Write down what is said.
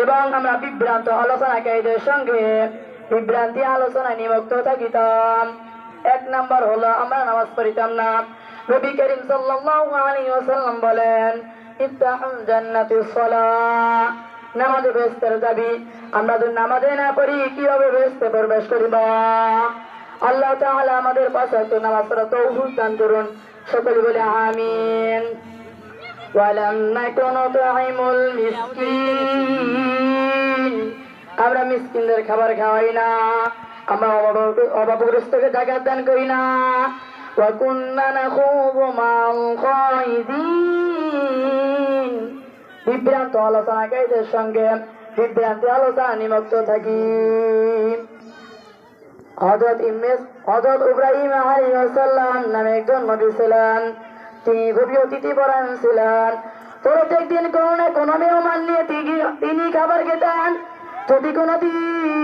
এবং আমরা বিভ্রান্ত আলোচনাকারীদের সঙ্গে বিভ্রান্তি আলোচনায় নিমগ্ন থাকিতাম। 1 নম্বর হলো আমরা নামাজ পড়িতাম না। নবী করিম সাল্লাল্লাহু আলাইহি ওয়াসাল্লাম বলেন, ইফতাহুল জান্নাতিস সালাহ, নামাজে বেহেশতের চাবি। আমরা যদি নামাজে না পড়ি কিভাবে বেহেশতে প্রবেশ করিব? আল্লাহ তাআলা আমাদের পাঁচ ওয়াক্ত নামাজ পড়ার তৌফিক দান করুন। সকলে বলে আমিন। ওয়ালাম নাকুনু তু'ইমুল মিসকিন, আমরা মিসকিনদের খাবার খাওয়াই না, আমরা অভাবগ্রস্তকে জাকাত দান করি না। ওয়া কুন্না নাখুযু মা'আল খায়িদিন, বিভ্রান্ত আলোচনাকারীদের সঙ্গে বিভ্রান্তি আলোচনা নিমগ্ন থাকি। হযরত ইব্রাহিম আলাইহিস সালাম নামে একজন নবী ছিলেন। তিনি খুবই অতিথিপরায়ণ ছিলেন। প্রত্যেক দিন কোনো না কোনো মেহমান নিয়ে তিনি খাবার খেতেন। যদি কোনোদিন